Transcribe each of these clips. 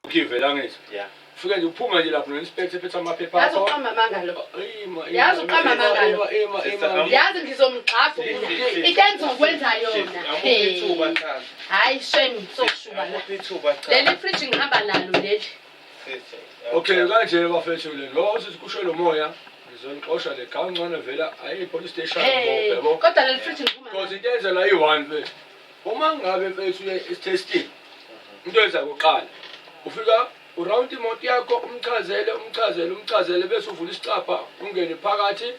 ukivela ngithi yeah ufike nje uphuma nje lapho no-inspector ephethe amaphepha yazi uqama mangalo yazi uqama mangalo yazi ngizomgxapha into ngokwenza yona hayi shame sokushuba la leli fridge ngihamba nalo leli okay kanje bafethu le ngoba usithi kushelo moya ngizoniqosha le kancane vela ayi police station yabo kodwa leli fridge ngiphuma because into yenza la i1 mfethu uma ngabe mfethu uye testing into yenza kuqala ufika uround imoto yakho umchazele bese uvula isicapha ungene phakathi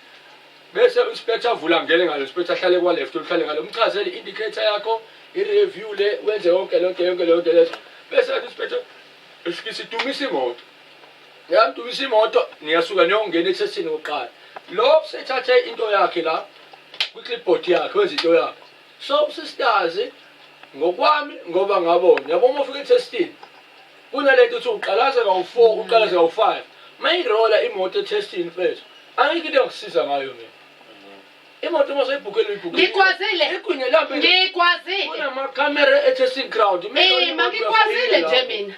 bese inspector avula ngene ngalo inspector ahlale kwa left uhlale ngalo umchazele indicator yakho i-review le wenze yonke lezo bese inspector esikisi dumisa imoto yamdumisa imoto niyasuka niyongena etestini oqala lo sethathe into yakhe la kwi-clipboard yakhe wenza into yakhe so sisters ngokwami ngoba ngabona yabo uma ufika etestini kunalento uthi uqalaza ngawu4 uqalaza ngawu5 mayirola imoto etestini mfethu angike into yokusiza ngayo mina imoto uma soyibhukela ngikwazile kunama camera etesting ground mangikwazile nje mina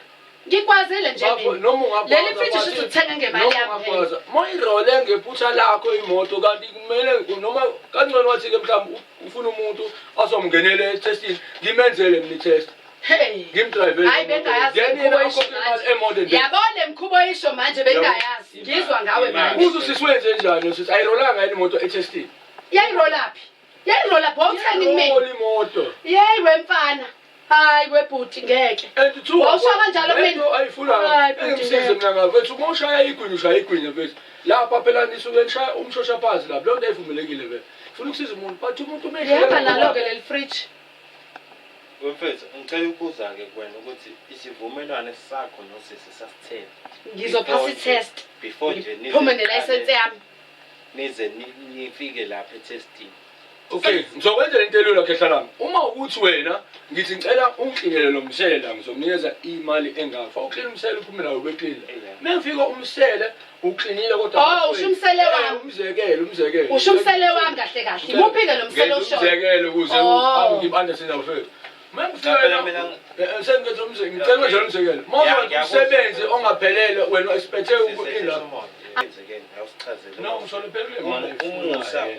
leli fridge usuthi uthenga ngemali yami mayirole ngephutha lakho imoto kanti kumele noma kancane wathi ke mhlawumbe ufuna umuntu azomngenela etestini ngimenzele mina itest ngimdrive hayi bengayazi yabona mkhubo isho manje bengayazi ngizwa ngawe manje uzusisiwenze njani sithi ayirolanga yini imoto etestini yayirola bowuthenga kumina imoto yeyi wemfana hayi webhuti ngeke wawusha kanjalo mina ayifuna ngimsize mina ngafethu uma ushaya igwinya ushaya igwinya mfethu lapha phela nisuke nishaya umshosha phansi lapho leyo nto ayivumelekile vele funa ukusiza umuntu but umuntu umehamba nalo-ke leli fridge mfethu ngicela ukubuza-ke kuwena ukuthi isivumelwano sakho nosisi sasitheni ngizophasa i-test before nje phume nelayisensi yami nize nifike lapha etestini okay ngizokwenzela into elula khehla lami uma ukuthi wena ngithi ngicela ungiklinele lo msele la ngizomnikeza imali engaka ukline umsele uphume nawo bekline mengifika umsele uklinile kodwa usho umsele wami umzekelo usho umsele wami kahle kahle imuphi-ke lo msele osho umzekelo ukuze ngi-understand mfethu ngicela umzekelo uma umsebenzi ongaphelele wena esiphethe ukuila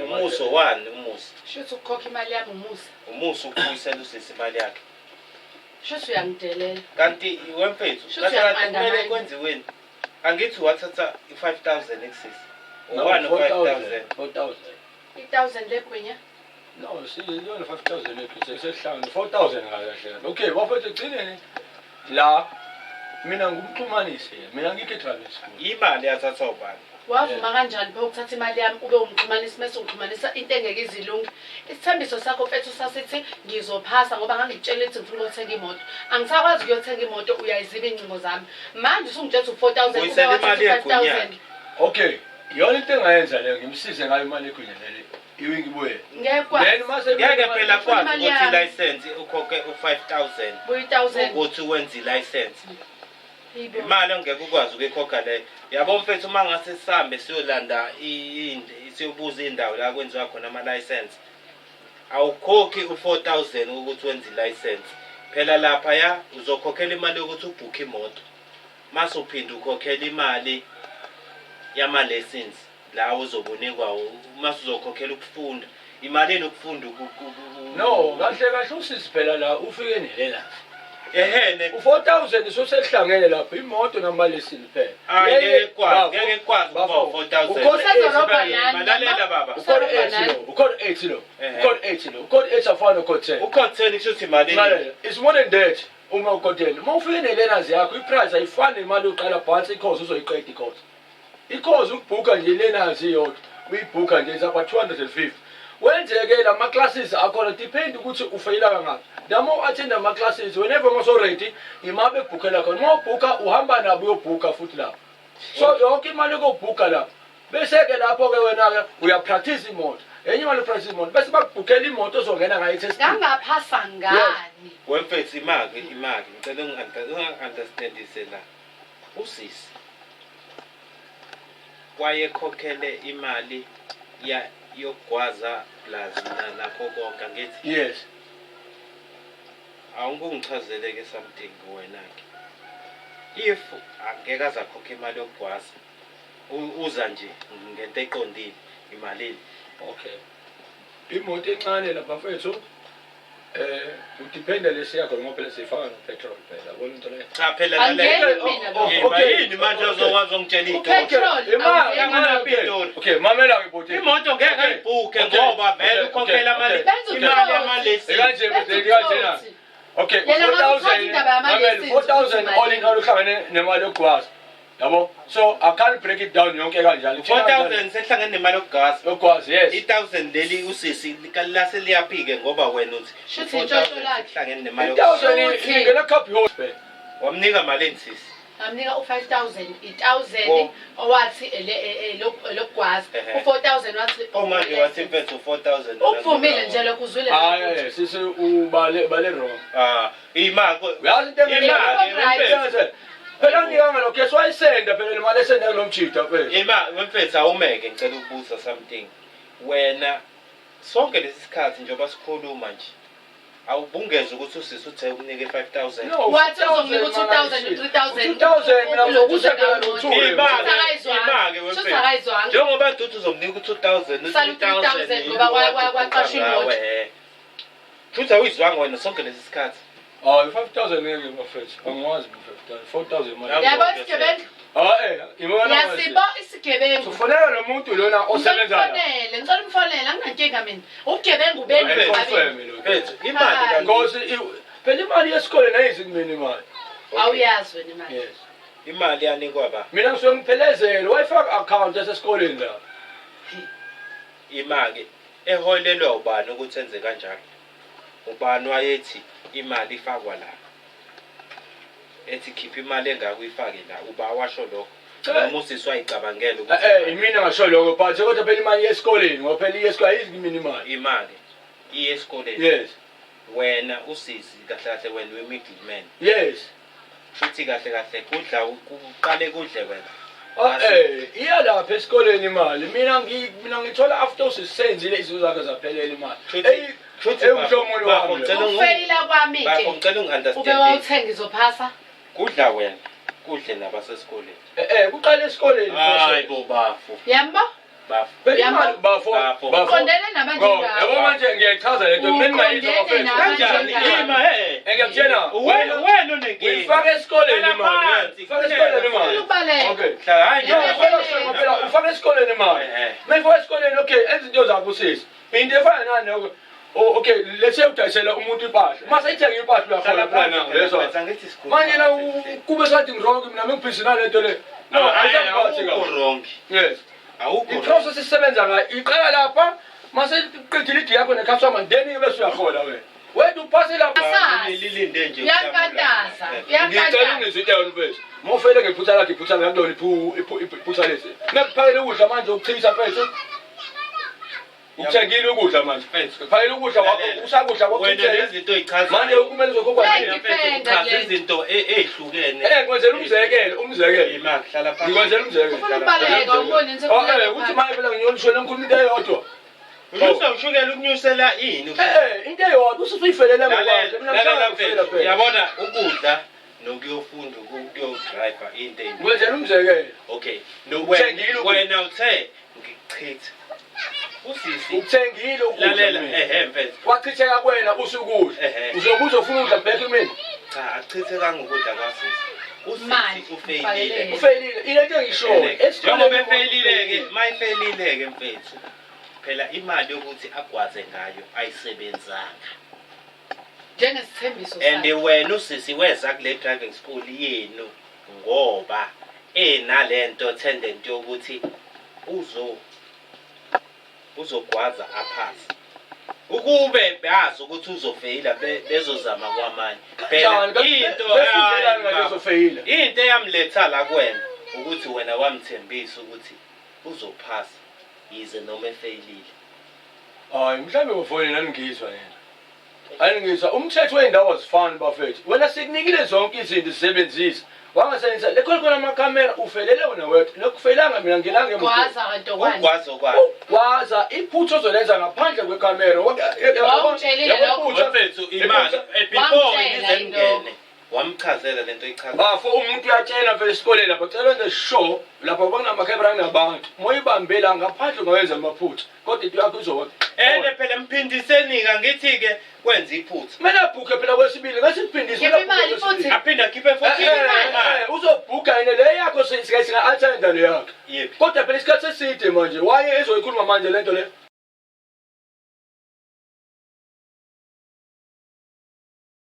umuso wani umuso shuthi ukukhokha imali yami umuso ukubuyisela usisi imali yakhe shuthi uyangidelela kanti wemfethu kumele kwenziweni angithi wathatha i-5,000 ekusisi 4,000 i-1,000 legwinya no siyona 5,000 esehlanu 4,000 kahle okay bafethu egcineni la mina ngumxhumanisi mina ngikho e-driving school imali yathathwa ubani wavuma kanjani phe ukuthatha imali yami ube umxhumanisi mase uxhumanisa into engeke izilunge isithembiso sakho mfethu sasithi ngizophasa ngoba ngangitshela ukuthi ngifuna ukuthenga imoto angisakwazi ukuyothenga imoto uyayiziba iy'ncingo zami manje usungitshela 4,000 ube wathatha 5,000 okay iyona into engayenza leyo ngimsize ngayo imali egwinya leli iwingibuye ngeke phela kwazi ukuthi i-license ukhokhe u-5,000 ukuthi wenze i-license imali ongeke ukwazi ukuyikhokha leyo yabo mfethu uma ngase sihambe siyolanda siyobuza indawo la kwenziwa khona ama-license awukhokhi u-4,000 ukuthi wenze i-license phela lapha uzokhokhela imali yokuthi ubhukhe imoto mase uphinde ukhokhela imali yama-lessons la uzobunikwa mase uzokhokhela ukufunda imali enokufunda no kahle usisi phela la ufike nelela ehene u-4,000 sosehlangene lapho imoto namalesini phela ngeke kwazi ukuba u-4,000 malalela baba ukhona 8 afana no-code 10 ucode 10 kusho ukuthi imali it's more than that uma ucode 10 uma ufike ne-learners yakho i-price ayifani nemali yoqala phansi i-course uzoyiqeda i-course ukubhuka nje i-learners iyodwa uyibhuka nje zaba 250 wenzeke la ma-classes akhona depend ukuthi ufeyila kangaphi noma u-attend ama-classes whenever maso-ready imali ekubhukhela khona uma ubhukha uhamba nabo uyobhukha futhi lapho so yonke imali yokubhukha lapho bese-ke lapho-ke wena-ke uyapractice imoto enye imali upractice imoto bese bakubhukhela imoto ozongena ngayo i-test ngangaphasa ngani wemfethu imali ngicela ungi-understandise la usisi wayekhokhele imali yokugwaza plus nakho konke angithi yes awungichazeleke something wena-ke if angeke azakhokha imali yokugwasa uza nje ngento eqondile imalini. Okay. Imoto encane lapha mfethu udependa lesiyakho ngoba phela sifaka no petrol phela yabona into leyo. Cha phela yini manje uzokwazi ungitshela into. Okay, mamela ngibothe. Imoto ngeke ayibhuke ngoba vele ukhokhela imali yamalesi. Kanjena. Okay, 4,000 all in all uhlangene nemali yokugwasa. Yabo? So I can't break it down yonke kanjalo. 4,000 sehlangene nemali yokugasa. Yokugwasa, yes. 1,000 leli usisi lase liyaphike ngoba wena uthi Shuthi intshontsho lakhe. sehlangene nemali yokugasa. 1,000 ingena copy hospital. Wamnika malini sisi? Amnika u5,000, 1,000 owathi lokugwaza. U4,000 wathi Omanje wathi mfethu 4,000. Uvumile nje lokho uzwile. Hayi, sisi ubale wrong. Imali. Uyazi into Imali. Phela ngiyanga lo case wayisenda phela imali esenda kulomjida phela. Imali mfethu awumeke ngicela ukubuza something. Wena sonke lesikhathi njengoba sikhuluma nje awubungeze ukuthi usisi uthe ukunike 5,000. Wathi uzongika u2,000 3,000. 2,000 mina ngizokushekela no2. Imali wemfethu. Njengoba duthi uzomnika u2,000 3,000 ngoba kwaqasha imoto. Futhi awuyizwanga wena sonke lesikhathi. 5,000 ngeke mfethu. Angikwazi 4,000 mali. Yabo isigebengu. Imona. Yasibo isigebengu. Kufanele lo muntu lona osebenzayo. Ngicela umfonele anginankinga mina. Ubugebengu benu mfethu imali because phela imali yesikole nayizi kumina imali. Awuyazi wena imali. Yes. Imali yanikwa ba. Mina ngisuke ngiphelezele wayifaka account esesikoleni la. Imali eholelwa ubani ukuthi enze kanjalo. Ubani wayethi imali ifakwa la. Ethi khipha imali engakuyifake la uba washo lokho. Noma usisi wayicabangela ukuthi imina ngasho lokho but kodwa phela imali yesikoleni ngoba phela iyesikole ayizi kumina imali. Imali iyesikoleni. Yes. Wena usisi kahle kahle wena we-middleman. Yes. Futhi kahle kudla uqale kudle wena. Iya lapha esikoleni imali. Mina ngithola after usisenzile izinto zakhe zaphelela imali. Umhlomulo wami. Ufeyila kwami ke. Ngicela ungi-understand. Ube wawuthenga izophasa. Kudla wena. Kudle nabasesikoleni. Kuqala esikoleni. Hayi bo bafu. Yambo? Bafu. Imali bafo. Uqondene nabanje ngawo. Yabo manje ngiyachaza lento mina ngayizwa mfethu. Kanjani? Ngiyakutshena. Wena unenkinga. Uyifaka esikoleni imali. Ufaka esikoleni imali. Okay. Hayi ufaka esikoleni imali. Mayifaka esikoleni okay enza into zakho usisi. Into efana nani okay let's say udayisela umuntu impahla. Mase ithenga impahla uyahola plana lezo. Manje la kube sathi ngironke mina ngibhizinana lento le. No, ayikho wrong. Yes. Awukho. I-process isebenza ngayo. Iqala lapha mase iqedile idi yakho necustomer then bese uyahola wena. Wena uphase lapha lilinde nje uyankataza. Ngicela ungizwile yona mfethu. Mofele ngephutha lakhe iphutha ngakulona iphutha lesi. Nakuphakele ukudla manje ukuchitha mfethu. Uthengile ukudla manje mfethu. Kuphakele ukudla wakho usakudla kwakho. Wena izinto ezichaza. Manje kumele uzokwazi uchaza izinto ezihlukene. Kwenzela umzekelo. Imali hlala phansi. Ngikwenzela umzekelo. Ufuna ubaleka ubone nje ukuthi manje phela ngiyolishona ngikhuluma into eyodwa. Ushukela ukunyusela ini? Into eyodwa usuyifelele ngokwakhe. Mina yabona ukudla nokuyofunda ukuyodrive into eyini. Kwenzela umzekelo. Okay. Wena uthe ngichitha. Usisi uthengile ukudla. Lalela mfethu. Wachitheka kuwena usukudla. Uzobuza ufuna ukudla back kumina. Cha achitheka ngokudla kwasisi. Usisi ufeyilile. Ufeyilile. Into engishoyo. Njengoba efeyilile ke, mayifeyilile ke mfethu. Phela imali yokuthi agwaze ngayo ayisebenzanga. Njengesithembiso sakhe. And wena usisi weza kule driving school yenu ngoba nalento tendent yokuthi uzogwaza aphasi. Ukube bazi ukuthi uzofeyila bezozama kwamanye. Phela into eyamletha la kuwena ukuthi wena wamthembisa ukuthi uzophasa yize noma efeyilile. Hayi mhlambe ufone nami ngizwa yena. Ayingizwa umthetho weindawo azifani bafethu. Wena sikunikile zonke izinto zisebenzisa. Wangasebenzisa lekho khona amakamera ufelele wena wethu. Nokufelanga mina ngilange gwaza kanto kwani. Ugwazo kwani. Gwaza iphutho ozolenza ngaphandle kwekamera. Wawutshelile lokho mfethu imali before izengene. wamchazela lento ichaza bafo umuntu uyatshela vele esikoleni lapha cela the show lapha kunamakhamera nabantu moyibambela ngaphandle ngawenza amaphutha kodwa into yakho izokho phela mphindiseni-ke ngithi-ke kwenza iphutha kumele abhukhe phela kwesibili ngasiphindise aphinde akhiphe futhi uzobhukha yena le yakho singa-attenda le yakho yephi kodwa phela isikhathi eside manje waye ezoyikhuluma manje lento le